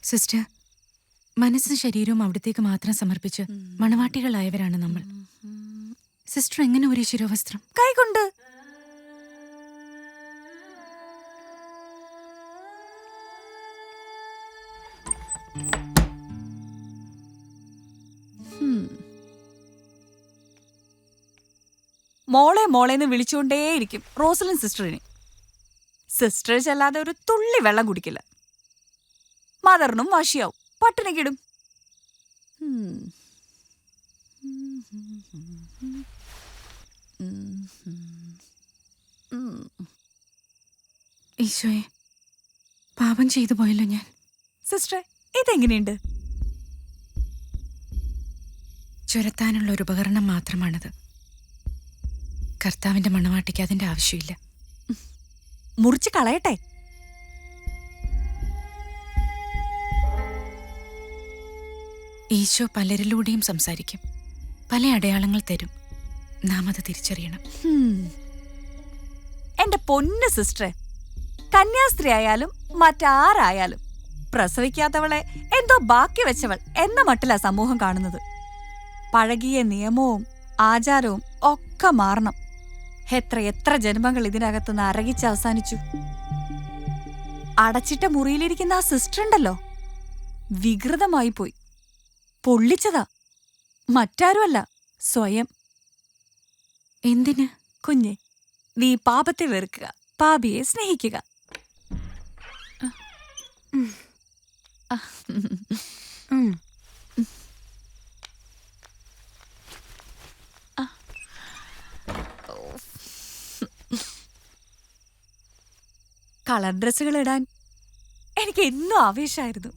Sister, മനസ്സും ശരീരവും അവിടത്തേക്ക് മാത്രം സമർപ്പിച്ച് മണവാട്ടികളായവരാണ് നമ്മൾ. സിസ്റ്റർ എങ്ങനെ ഒരു ശിരോവസ്ത്രം? കൈകൊണ്ട്. മോളെ മോളേന്ന് വിളിച്ചുകൊണ്ടേയിരിക്കും റോസലിൻ സിസ്റ്ററിനെ. സിസ്റ്റർ ചെല്ലാതെ ഒരു തുള്ളി വെള്ളം കുടിക്കില്ല. മദറിനും വാശിയാവും, പട്ടിണിക്കിടും. ഈശോയെ, പാപം ചെയ്തു പോയല്ലോ ഞാൻ. സിസ്റ്ററെ, ഇതെങ്ങനെയുണ്ട്? ചുരത്താനുള്ള ഒരു ഉപകരണം മാത്രമാണത്. കർത്താവിന്റെ മണവാട്ടിക്ക് അതിന്റെ ആവശ്യമില്ല. മുറിച്ച് കളയട്ടെ? ഈശോ പലരിലൂടെയും സംസാരിക്കും, പല അടയാളങ്ങൾ തരും. നാം അത് തിരിച്ചറിയണം. എന്റെ പൊന്ന് സിസ്റ്ററെ, കന്യാസ്ത്രീ ആയാലും മറ്റാരായാലും പ്രസവിക്കാത്തവളെ എന്തോ ബാക്കി വെച്ചവൾ എന്ന മട്ടിലാ സമൂഹം കാണുന്നത്. പഴകിയ നിയമവും ആചാരവും ഒക്കെ മാറണം. എത്ര ജന്മങ്ങൾ ഇതിനകത്ത് നരകിച്ച് അവസാനിച്ചു. അടച്ചിട്ട മുറിയിലിരിക്കുന്ന ആ സിസ്റ്റർ ഉണ്ടല്ലോ, വികൃതമായി പോയി. പൊള്ളിച്ചതാ, മറ്റാരുമല്ല, സ്വയം. എന്തിന്? കുഞ്ഞെ, നീ പാപത്തെ വെറുക്കുക, പാപിയെ സ്നേഹിക്കുക. കളർ ഡ്രസ്സുകൾ ഇടാൻ എനിക്ക് എന്നും ആവേശമായിരുന്നു.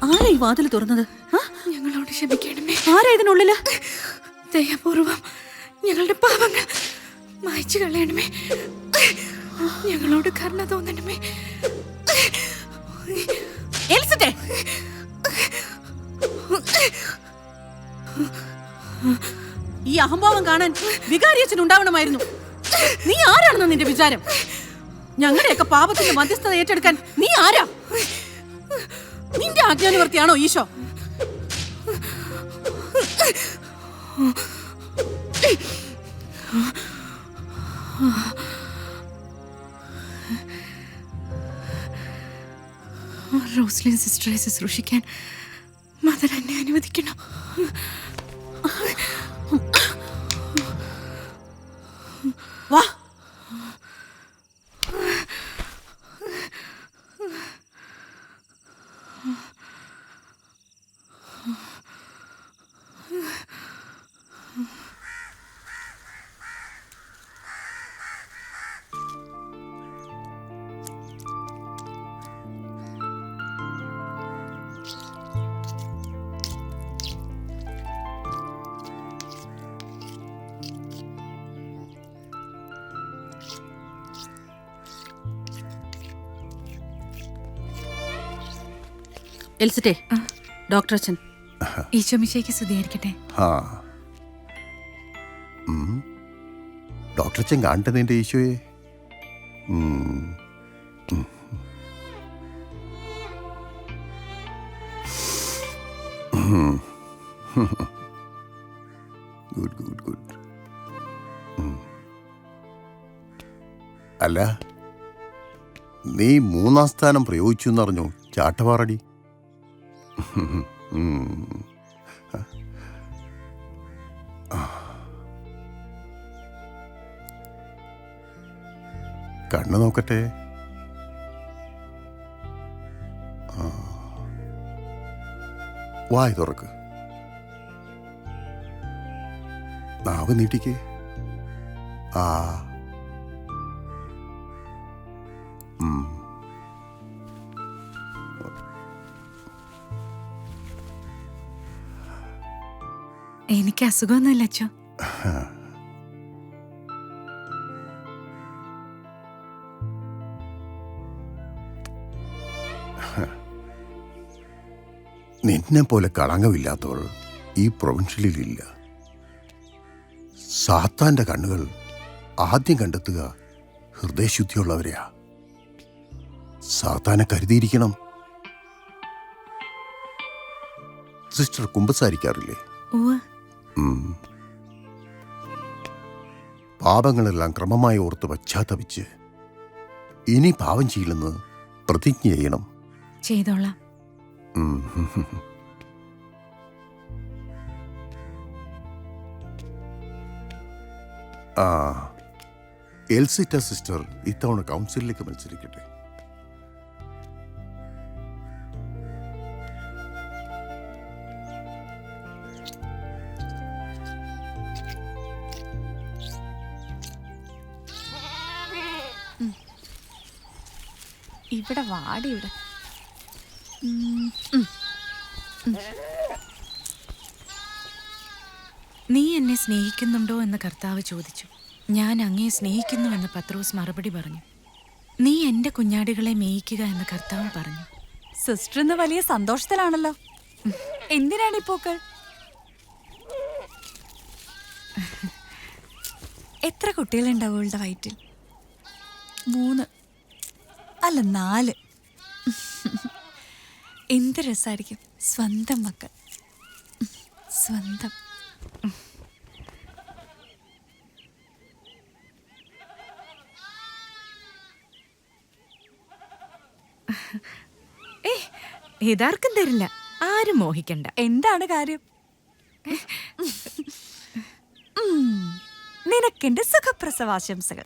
ആരാ ഈ വാതിൽ തുറന്നത്? ഞങ്ങളോട് ക്ഷമിക്കണമേ. ആരാ ഇതിനുള്ളില്? ദയാപൂർവം ഞങ്ങളുടെ പാപങ്ങൾ മായ്ച്ചു കളയണമേ. ഞങ്ങളോട് കരുണ തോന്നണമേ. എലിസബത്തെ, ഈ അഹംഭാവം കാണാൻ വികാരിയച്ഛൻ ഉണ്ടാവണമായിരുന്നു. നീ ആരാണെന്ന് നിന്റെ വിചാരം? ഞങ്ങളുടെയൊക്കെ പാപത്തിന്റെ മധ്യസ്ഥത ഏറ്റെടുക്കാൻ നീ ആരാ? നിന്റെ ആജ്ഞാനുവർത്തിയാണോ ഈശോ? റോസ്ലിൻ സിസ്റ്ററെ ശുശ്രൂഷിക്കാൻ മദർ എന്നെ അനുവദിക്കണം. വാ. എൽസിറ്റേ, ഡോക്ടർ അച്ഛൻ. ഈശോമിശിഹായ്ക്ക് സ്തുതിയായിരിക്കട്ടെ. ഡോക്ടർ അച്ഛൻ കാണട്ടെ നിന്റെ ഈശോയെ. Good good good. അല്ല, നീ 3-ാം സ്ഥാനം പ്രയോഗിച്ചു എന്നറിഞ്ഞു. ചാട്ടവാറടി. കണ്ണു നോക്കട്ടെ. വായ തുറക്ക്. നാവ് നീട്ടിക്ക്. ആ. എനിക്ക് അസുഖമൊന്നുമില്ല അച്ഛോ. നിന്നെ പോലെ കളങ്കമില്ലാത്തവൾ ഈ പ്രൊവിൻഷ്യലില്ല. സാത്താന്റെ കണ്ണുകൾ ആദ്യം കണ്ടെത്തുക ഹൃദയശുദ്ധിയുള്ളവരെയാ. സാത്താനെ കരുതിയിരിക്കണം. സിസ്റ്റർ കുമ്പസാരിക്കാറില്ലേ? പാപങ്ങളെല്ലാം ക്രമമായി ഓർത്ത് പശ്ചാത്തപിച്ച് ഇനി പാപം ചെയ്യില്ലെന്ന് പ്രതിജ്ഞ ചെയ്യണം. ചെയ്തോളാം. എൽസിറ്റ സിസ്റ്റർ ഇത്തവണ കൗൺസിലിലേക്ക് മത്സരിക്കട്ടെ. ഇവിടെ വാടി. ഇവിടെ നീ എന്നെ സ്നേഹിക്കുന്നുണ്ടോ എന്ന് കർത്താവ് ചോദിച്ചു. ഞാൻ അങ്ങയെ സ്നേഹിക്കുന്നുവെന്ന് പത്രോസ് മറുപടി പറഞ്ഞു. നീ എന്റെ കുഞ്ഞാടുകളെ മേയിക്കുക എന്ന് കർത്താവ് പറഞ്ഞു. സിസ്റ്റർ ഇന്ന് വലിയ സന്തോഷത്തിലാണല്ലോ. എന്തിനാണ് ഈ പൂക്കൾ? എത്ര കുട്ടികളുണ്ടാവും അവളുടെ വയറ്റിൽ? 3 അല്ല 4. എന്ത് രസമായിരിക്കും. സ്വന്തം മക്കൾ. സ്വന്തം. ഇതാർക്കും തരില്ല. ആരും മോഹിക്കണ്ട. എന്താണ് കാര്യം? നിനക്കെന്റെ സുഖപ്രസവാശംസകൾ.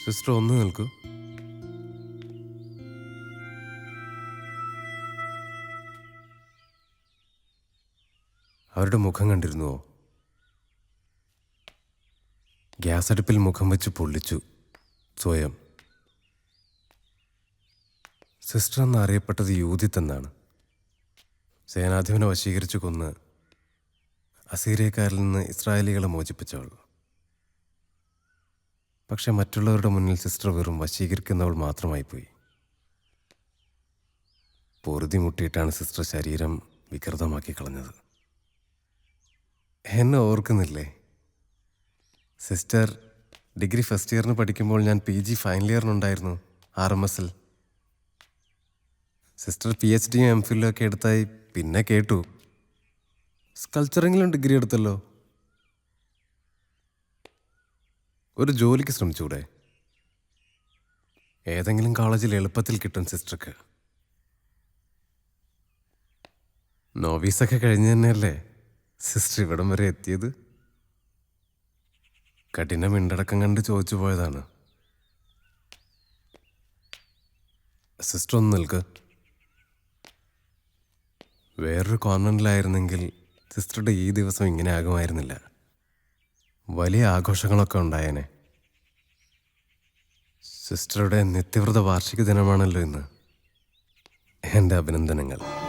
സിസ്റ്റർ ഒന്ന് നിൽക്കൂ. അവരുടെ മുഖം കണ്ടിരുന്നുവോ? ഗ്യാസ് അടുപ്പിൽ മുഖം വെച്ച് പൊള്ളിച്ചു സ്വയം. സിസ്റ്റർ എന്നറിയപ്പെട്ടത് യൂതിത്ത് എന്നാണ്. സേനാധിപനെ വശീകരിച്ചു കൊന്ന് അസീറിയക്കാരിൽ നിന്ന് ഇസ്രായേലികളെ മോചിപ്പിച്ചവൾ. പക്ഷെ മറ്റുള്ളവരുടെ മുന്നിൽ സിസ്റ്റർ വെറും വശീകരിക്കുന്നവൾ മാത്രമായിപ്പോയി. പൊറുതി മുട്ടിയിട്ടാണ് സിസ്റ്റർ ശരീരം വികൃതമാക്കി കളഞ്ഞത്. എന്നെ ഓർക്കുന്നില്ലേ? സിസ്റ്റർ ഡിഗ്രി ഫസ്റ്റ് ഇയറിന് പഠിക്കുമ്പോൾ ഞാൻ PG ഫൈനൽ ഇയറിനുണ്ടായിരുന്നു RMSൽ. സിസ്റ്റർ PhD MPhil ഒക്കെ എടുത്തായി പിന്നെ കേട്ടു. സ്കൾച്ചറിങ്ങിലും ഡിഗ്രി എടുത്തല്ലോ. ഒരു ജോലിക്ക് ശ്രമിച്ചൂടെ? ഏതെങ്കിലും കോളേജിൽ എളുപ്പത്തിൽ കിട്ടും സിസ്റ്റർക്ക്. നോവീസൊക്കെ കഴിഞ്ഞ് തന്നെയല്ലേ സിസ്റ്റർ ഇവിടം വരെ എത്തിയത്. കഠിന മിണ്ടടക്കം കണ്ട് ചോദിച്ചു പോയതാണ്. സിസ്റ്റർ ഒന്ന് നിൽക്ക്. വേറൊരു കോൺവെന്റിലായിരുന്നെങ്കിൽ സിസ്റ്ററുടെ ഈ ദിവസം ഇങ്ങനെ ആകുമായിരുന്നില്ല. വലിയ ആഘോഷങ്ങളൊക്കെ ഉണ്ടായേനെ. സിസ്റ്ററുടെ നിത്യവ്രത വാർഷിക ദിനമാണല്ലോ ഇന്ന്. എൻ്റെ അഭിനന്ദനങ്ങൾ.